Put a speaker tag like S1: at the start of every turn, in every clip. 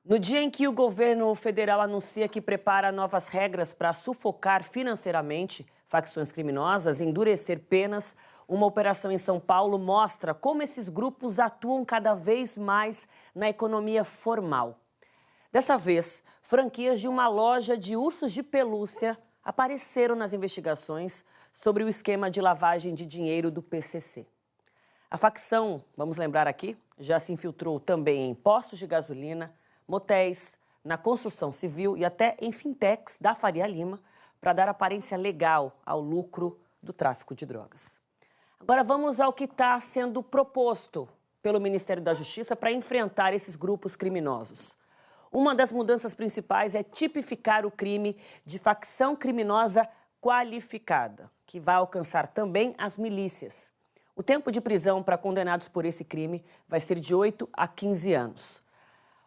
S1: No dia em que o governo federal anuncia que prepara novas regras para sufocar financeiramente facções criminosas e endurecer penas, uma operação em São Paulo mostra como esses grupos atuam cada vez mais na economia formal. Dessa vez, franquias de uma loja de ursos de pelúcia apareceram nas investigações sobre o esquema de lavagem de dinheiro do PCC. A facção, vamos lembrar aqui, já se infiltrou também em postos de gasolina, motéis, na construção civil e até em fintechs da Faria Lima para dar aparência legal ao lucro do tráfico de drogas. Agora vamos ao que está sendo proposto pelo Ministério da Justiça para enfrentar esses grupos criminosos. Uma das mudanças principais é tipificar o crime de facção criminosa qualificada, que vai alcançar também as milícias. O tempo de prisão para condenados por esse crime vai ser de 8 a 15 anos.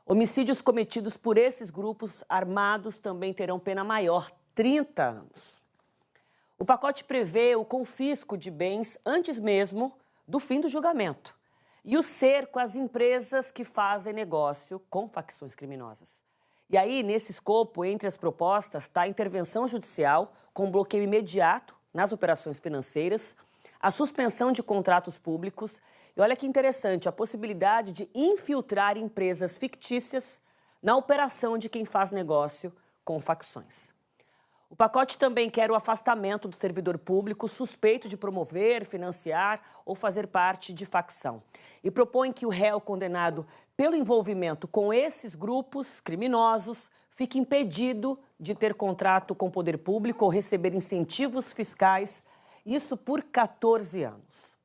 S1: Homicídios cometidos por esses grupos armados também terão pena maior, 30 anos. O pacote prevê o confisco de bens antes mesmo do fim do julgamento e o cerco às empresas que fazem negócio com facções criminosas. E aí, nesse escopo, entre as propostas, está a intervenção judicial com bloqueio imediato nas operações financeiras, a suspensão de contratos públicos e, olha que interessante, a possibilidade de infiltrar empresas fictícias na operação de quem faz negócio com facções. O pacote também quer o afastamento do servidor público suspeito de promover, financiar ou fazer parte de facção. E propõe que o réu condenado pelo envolvimento com esses grupos criminosos fique impedido de ter contrato com o poder público ou receber incentivos fiscais, isso por 14 anos.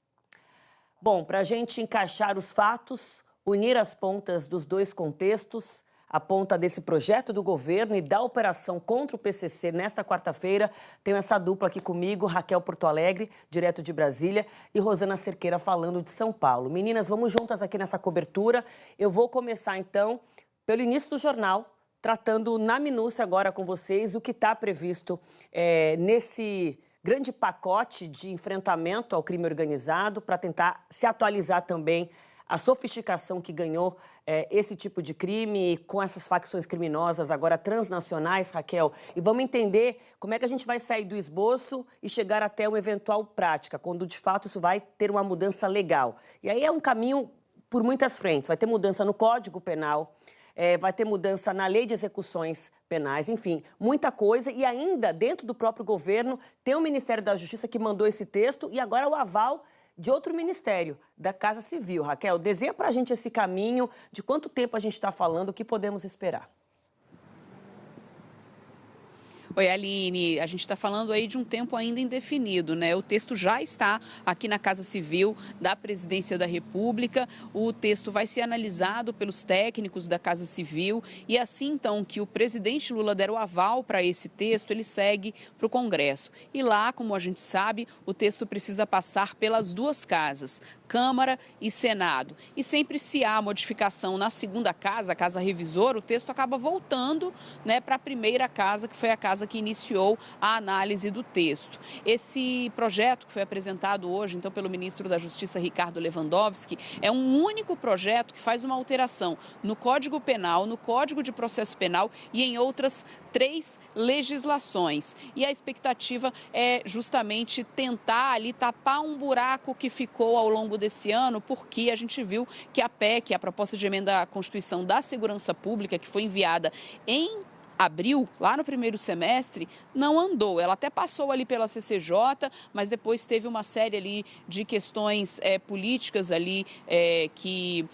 S1: Bom, para a gente encaixar os fatos, unir as pontas dos dois contextos, a ponta desse projeto do governo e da operação contra o PCC nesta quarta-feira, tenho essa dupla aqui comigo, Raquel Porto Alegre, direto de Brasília, e Rosana Cerqueira falando de São Paulo. Meninas, vamos juntas aqui nessa cobertura. Eu vou começar, então, pelo início do jornal, tratando na minúcia agora com vocês o que está previsto nesse grande pacote de enfrentamento ao crime organizado para tentar se atualizar também a sofisticação que ganhou esse tipo de crime com essas facções criminosas agora transnacionais, Raquel. E vamos entender como é que a gente vai sair do esboço e chegar até uma eventual prática, quando de fato isso vai ter uma mudança legal. E aí é um caminho por muitas frentes. Vai ter mudança no Código Penal, vai ter mudança na Lei de Execuções Penais, enfim, muita coisa. E ainda, dentro do próprio governo, tem o Ministério da Justiça que mandou esse texto e agora o aval de outro ministério, da Casa Civil. Raquel, desenha para a gente esse caminho, de quanto tempo a gente está falando, o que podemos esperar?
S2: Oi, Aline, a gente está falando aí de um tempo ainda indefinido, né? O texto já está aqui na Casa Civil da Presidência da República, o texto vai ser analisado pelos técnicos da Casa Civil e assim, então, que o presidente Lula der o aval para esse texto, ele segue para o Congresso. E lá, como a gente sabe, o texto precisa passar pelas duas casas, Câmara e Senado. E sempre se há modificação na segunda casa, a Casa Revisora, o texto acaba voltando, né, para a primeira casa, que foi a casa que iniciou a análise do texto. Esse projeto que foi apresentado hoje, então, pelo ministro da Justiça, Ricardo Lewandowski, é um único projeto que faz uma alteração no Código Penal, no Código de Processo Penal e em outras 3 legislações. E a expectativa é justamente tentar ali tapar um buraco que ficou ao longo desse ano, porque a gente viu que a PEC, a proposta de emenda à Constituição da Segurança Pública, que foi enviada em abril, lá no primeiro semestre, não andou. Ela até passou ali pela CCJ, mas depois teve uma série ali de questões políticas ali que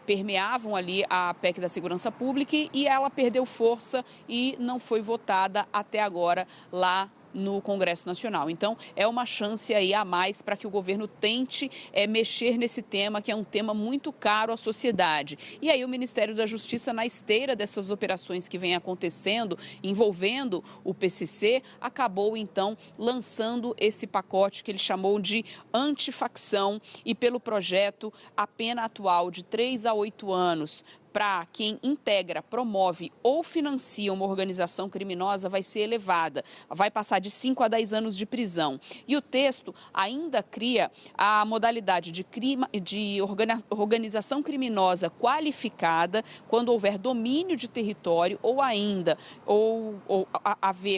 S2: permeavam ali a PEC da Segurança Pública e ela perdeu força e não foi votada até agora lá no Congresso Nacional. Então, é uma chance aí a mais para que o governo tente mexer nesse tema, que é um tema muito caro à sociedade. E aí o Ministério da Justiça, na esteira dessas operações que vem acontecendo, envolvendo o PCC, acabou, então, lançando esse pacote que ele chamou de antifacção e, pelo projeto, a pena atual de 3 a 8 anos para quem integra, promove ou financia uma organização criminosa vai ser elevada, vai passar de 5 a 10 anos de prisão. E o texto ainda cria a modalidade de organização criminosa qualificada quando houver domínio de território ou ainda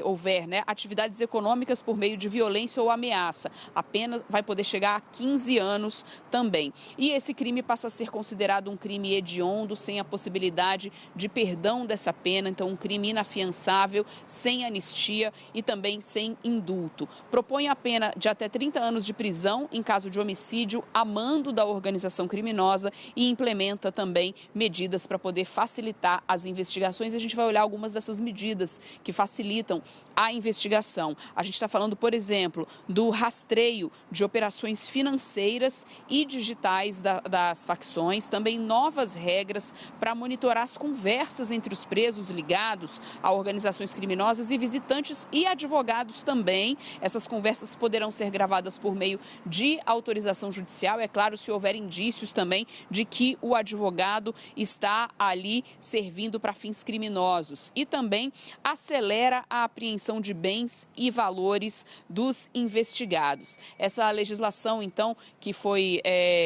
S2: houver atividades econômicas por meio de violência ou ameaça. A pena vai poder chegar a 15 anos também. E esse crime passa a ser considerado um crime hediondo, sem a possibilidade de perdão dessa pena, então um crime inafiançável, sem anistia e também sem indulto. Propõe a pena de até 30 anos de prisão em caso de homicídio a mando da organização criminosa e implementa também medidas para poder facilitar as investigações. A gente vai olhar algumas dessas medidas que facilitam a investigação. A gente está falando, por exemplo, do rastreio de operações financeiras e digitais das facções, também novas regras para monitorar as conversas entre os presos ligados a organizações criminosas e visitantes e advogados também. Essas conversas poderão ser gravadas por meio de autorização judicial, é claro, se houver indícios também de que o advogado está ali servindo para fins criminosos. E também acelera a apreensão de bens e valores dos investigados. Essa legislação, então, que foi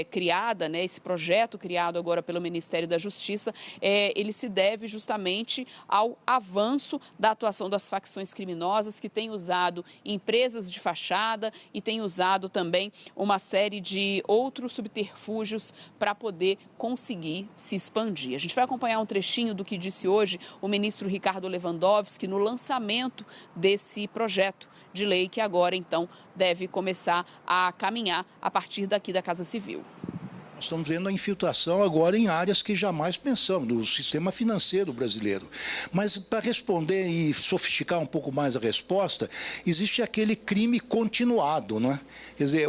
S2: criada, esse projeto criado agora pelo Ministério da Justiça, ele se deve justamente ao avanço da atuação das facções criminosas que têm usado empresas de fachada e têm usado também uma série de outros subterfúgios para poder conseguir se expandir. A gente vai acompanhar um trechinho do que disse hoje o ministro Ricardo Lewandowski no lançamento desse projeto de lei que agora, então, deve começar a caminhar a partir daqui da Casa Civil.
S3: Nós estamos vendo a infiltração agora em áreas que jamais pensamos, do sistema financeiro brasileiro. Mas, para responder e sofisticar um pouco mais a resposta, existe aquele crime continuado, não é? Quer dizer,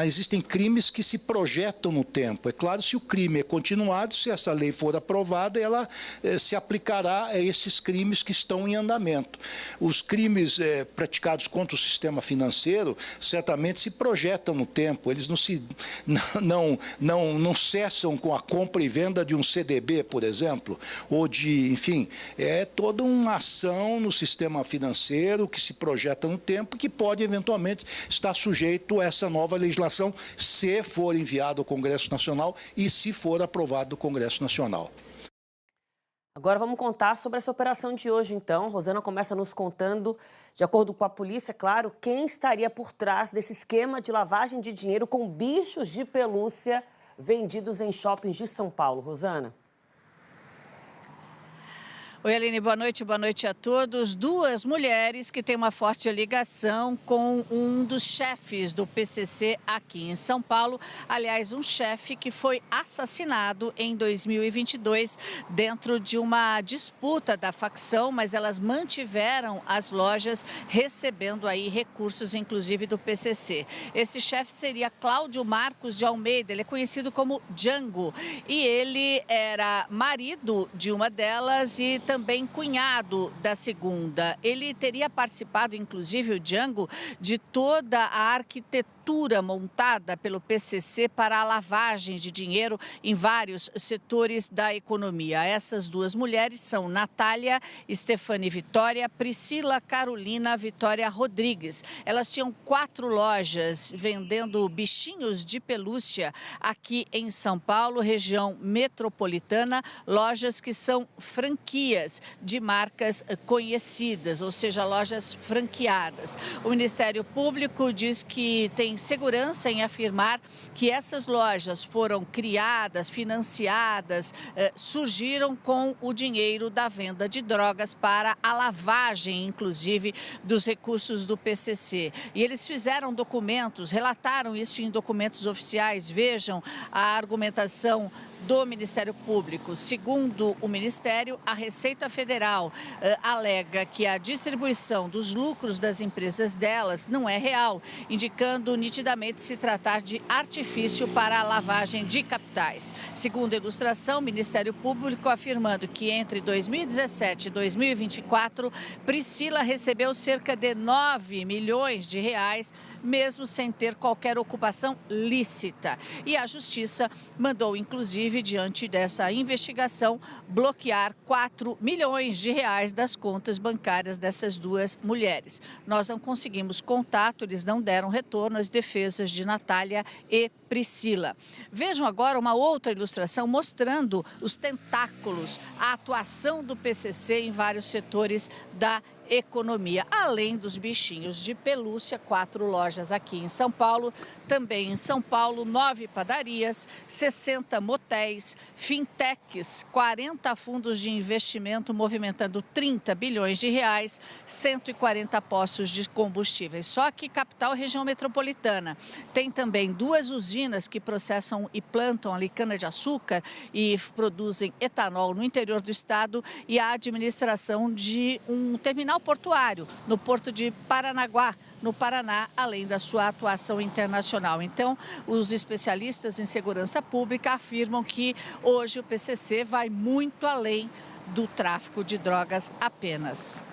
S3: existem crimes que se projetam no tempo. É claro, se o crime é continuado, se essa lei for aprovada, ela se aplicará a esses crimes que estão em andamento. Os crimes praticados contra o sistema financeiro, certamente se projetam no tempo. Eles não cessam com a compra e venda de um CDB, por exemplo, ou enfim, é toda uma ação no sistema financeiro que se projeta no tempo, que pode eventualmente estar sujeito a essa nova legislação, se for enviado ao Congresso Nacional e se for aprovado no Congresso Nacional.
S1: Agora vamos contar sobre essa operação de hoje, então. Rosana começa nos contando, de acordo com a polícia, claro, quem estaria por trás desse esquema de lavagem de dinheiro com bichos de pelúcia vendidos em shoppings de São Paulo. Rosana.
S4: Oi, Aline, boa noite a todos. Duas mulheres que têm uma forte ligação com um dos chefes do PCC aqui em São Paulo. Aliás, um chefe que foi assassinado em 2022 dentro de uma disputa da facção, mas elas mantiveram as lojas recebendo aí recursos, inclusive do PCC. Esse chefe seria Cláudio Marcos de Almeida, ele é conhecido como Django e ele era marido de uma delas e também cunhado da segunda. Ele teria participado, inclusive, o Django, de toda a arquitetura montada pelo PCC para a lavagem de dinheiro em vários setores da economia. Essas duas mulheres são Natália Stefani Vitória, Priscila Carolina Vitória Rodrigues. Elas tinham 4 lojas vendendo bichinhos de pelúcia aqui em São Paulo, região metropolitana, lojas que são franquias de marcas conhecidas, ou seja, lojas franqueadas. O Ministério Público diz que tem segurança em afirmar que essas lojas foram criadas, financiadas, surgiram com o dinheiro da venda de drogas para a lavagem, inclusive, dos recursos do PCC. E eles fizeram documentos, relataram isso em documentos oficiais. Vejam a argumentação do Ministério Público. Segundo o Ministério, a Receita Federal alega que a distribuição dos lucros das empresas delas não é real, indicando nitidamente se tratar de artifício para a lavagem de capitais. Segundo a ilustração, o Ministério Público afirmando que entre 2017 e 2024, Priscila recebeu cerca de 9 milhões de reais mesmo sem ter qualquer ocupação lícita. E a Justiça mandou, inclusive, diante dessa investigação, bloquear 4 milhões de reais das contas bancárias dessas duas mulheres. Nós não conseguimos contato, eles não deram retorno às defesas de Natália e Priscila. Vejam agora uma outra ilustração mostrando os tentáculos, a atuação do PCC em vários setores da economia, além dos bichinhos de pelúcia, 4 lojas aqui em São Paulo, também em São Paulo, 9 padarias, 60 motéis, fintechs, 40 fundos de investimento movimentando 30 bilhões de reais, 140 postos de combustíveis. Só que capital e região metropolitana. Tem também 2 usinas que processam e plantam ali cana-de-açúcar e produzem etanol no interior do estado e a administração de um terminal portuário no porto de Paranaguá, no Paraná, além da sua atuação internacional. Então, os especialistas em segurança pública afirmam que hoje o PCC vai muito além do tráfico de drogas apenas.